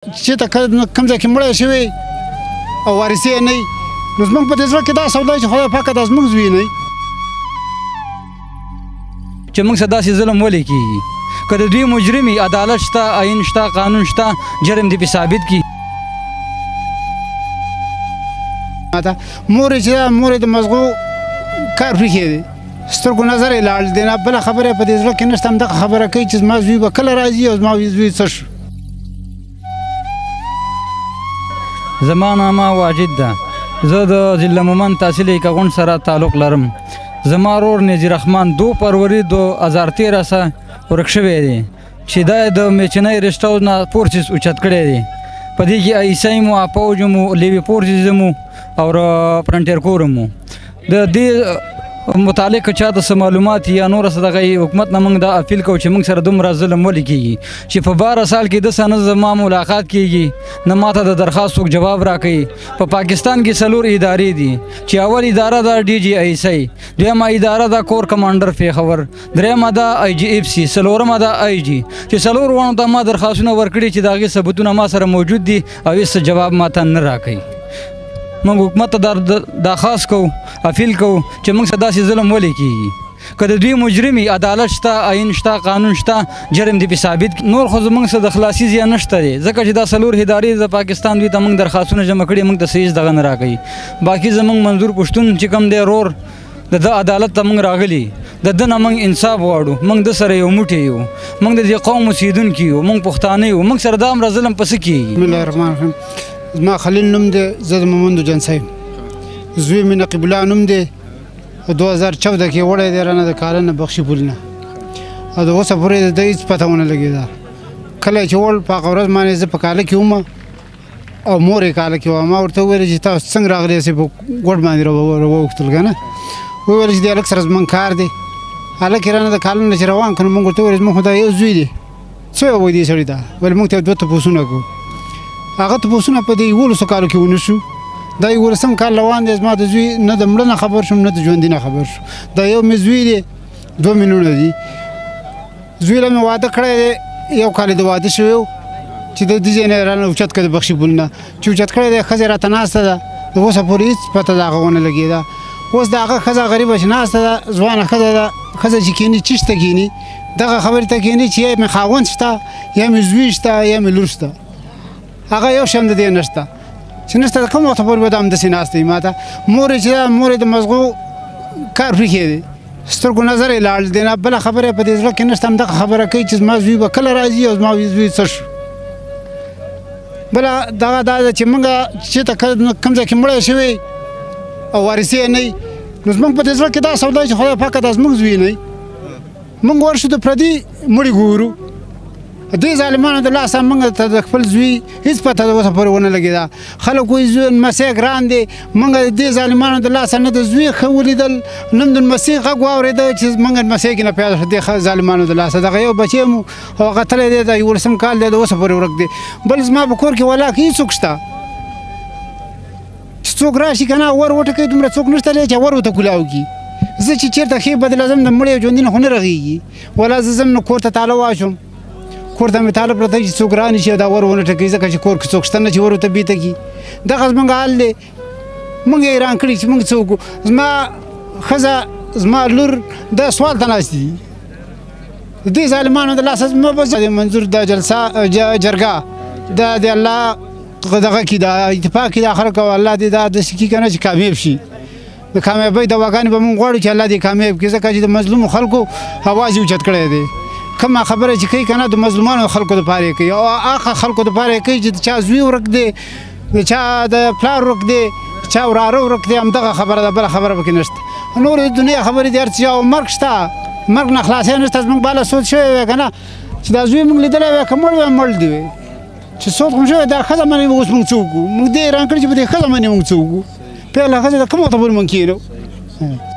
چې ته کوم ځای کې مړی شوی او وارث یې نه وي نو زموږ په دې زړه کې دا سودا چې خدای پاکه دا زموږ زوی نه وي چې موږ سره داسې ظلم ولې کېږي که د دوی مجرم وي عدالت شته آیین شته قانون شته جرم دې پې ثابت کړي ماته مور یې چې ده مور یې د مزغو کار پرېښی دی سترګو نظر یې لاړ دی نه بله خبره یې په دې زړه کې نشته همدغه خبره کوي چې زما زوی به کله راځي او زما زوی څه شو زما نامه واجد ده زه د ضلع مومند تحصیل یکغون سره تعلق لرم زما ورور نذیر رحمان 2 فروری 2013 سه ورک شوی دی چې دا د میچنۍ رسټ هاوس نه فورسز اوچت کړی دی په دې کې ایسای مو اپوج مو لیوي فورسز مو او فرنټیر کور مو د دې متعلق چاته څه معلومات یا نور څه دغه حکومت نه موږ دا اپیل کوو چې موږ سره دومره ظلم ولې کېږي چې په 12 سال کې د سه نه زما ملاقات کېږي نه ماته د درخواست څوک جواب راکوي په پاکستان کې 4 ادارې دي چې اول اداره ده ډي جي ایسای دویمه اداره ده کور کمانډر پیښور درېیمه ده آی جي اف سی څلورمه ده آی جي چې 4 وانو ته ما درخواستونه ورکړي چې د هغې ثبوتونه ما سره موجود دي او هېڅ جواب ماته نه راکوي موږ حکومت ته درخواست کوو اپیل کوو چې موږ سره داسې ظلم ولې کېږي که د دوی مجرم وي عدالت شته آیین شته قانون شته جرم دې پې ثابت نور خو زموږ سره د خلاصي ځای نشته دی ځکه چې دا 4 ادارې د پاکستان دوی ته موږ درخواستونه جمع کړي موږ ته څه هېڅ دغه نه راکوي باقي زموږ منظور پښتون چې کوم دی ورور د ده عدالت ته موږ راغلي د ده نه موږ انصاف غواړو موږ د سره یو موټی یو موږ د دې قوم اوسېدونکي یو موږ پښتانه یو موږ سره دا همره ظلم په څه کېږي بسم الله الرحمن الرحیم زما خلیل نوم دی زه د مومندو جان صاحب زوی مې نقیب الله نوم دی 2014 کې وړی دی رانه د کاله نه بخشي پول نه او د اوسه پورې د ده هېڅ پته ونه لګېده کله چې وړ په هغه ورځ باندې زه په کاله کې وم او مور یې کاله کې وه ما ورته وویل چې تاسو څنګه راغلی یاستئ په ګوډ باندې راوغوښتل که نه وویل چې د هلک سره زموږ کار دی هلک یې رانه د کاله نه چې روان کړ موږ ورته وویل زموږ خو دا یو زوی دی څه وایي دې سړي ته ویل موږ ته 2 تپوسونه کوو هغه تپوسونه په دې 11 کالو کې ونه شو دا 11 کال روان دی زما د زوی نه د مړه نه خبر شوم نه د ژوندي نه خبر شو دا یو مې زوی دی 2 ملیونه دي زوی له مې واده کړی دی 1 کال د واده شوی و چې د دې ځای نه رانه اوچت کړه د بخشي پول نه چې اوچت کړی دی ښځه راته ناسته ده د اوسه پورې هېڅ پته د هغه ونه لګېده اوس د هغه ښځه غریبه چې ناسته ده ځوانه ښځه ده ښځه چې کښېني چیش ته کښېني دغه خبرې ته کښېني چې یا مې خاوند شته یا مې زوی شته یا مې لور شته هغه یو شان د دې نشته چې نشته د کوم وخته پورې به دا همداسې ناست وي ما ته مور یې چې ده مور یې د مزغو کار پرېښی دی سترګو نظر یې لاړ دی نه بله خبره یې په دې زړه کې نشته همدغه خبره کوي چې زما زوی به کله راځي او زما زوی څه شو بله دغه دا ده چې موږ چېرته کوم ځای کې مړی شوی او وارث یې نه وي نو زموږ په دې زړه کې دا سودا چې خدای پاکه دا زموږ زوی نه وي موږ ورشو د پردي مړي ګورو دې ظالمانو د لاسه موږ ته د خپل زوی هېڅ پته د اوسه پورې ونه لګېده خلک وایي زوی لمسی ګران دی موږ د دې ظالمانو د لاسه نه د زوی ښه ولیدل نه د لمسۍ غږ واورېده چې موږ لمسی کې نه پیدا شو دې ظالمانو د لاسه دغه یو بچی مو او هغه تللی دی د 11 کال دی د اوسه پورې ورک دی بل زما په کور کې ولاکه هېڅوک شته چې څوک راشي که نه ور وټکوي دومره څوک نشته دی چې ور ورته کولاو کړي زه چې چېرته ښې بدله ځم د مړي او ژوندي نه خو نه رغېږي ولا زه ځم نو کور ته تاله واچوم کور ته مې تاله پرته چې څوک رانشي او دا ور ونه ټکوي ځکه چې کور کې څوک شته نه چې ور ورته بیته کړي دغه زموږ حال دی موږ یې حیران کړي چې موږ څه وکړو زما ښځه زما لور دا سوال ته ناستې دي د دې ظالمانو د لاسه زما به منظور دا جلسه جرګه دا د الله دغه کې دا اتفاق کې دا خلک او الله دې دا داسې کړي که نه چې کامیاب شي د کامیابۍ دواګانې به موږ غواړو چې الله دې کامیاب کړي ځکه چې د مظلومو خلکو اواز یې اوچت کړی دی کومه خبره چې کوي که نه د مظلومانو خلکو دپاره یې کوي او هغه خلکو دپاره یې کوي چې د چا زوی ورک دی د چا د پلار ورک دی چا وراره ورک دی همدغه خبره ده بله خبره پکې نشته نورې د دنیا خبرې دي هر څه او مرګ شته مرګ نه خلاصی نشته زموږ بالا سود شوی وی که نه چې دا زوی موږ لیدلی وی که مړ وی مړ دی وی چې سود خو شوی دا ښځه باندې اوس موږ څه وکړو موږ دې حیران کړي چې په دې ښځه باندې موږ څه وکړو پیغله ښځه د کوم وخته پورې موږ کښېنو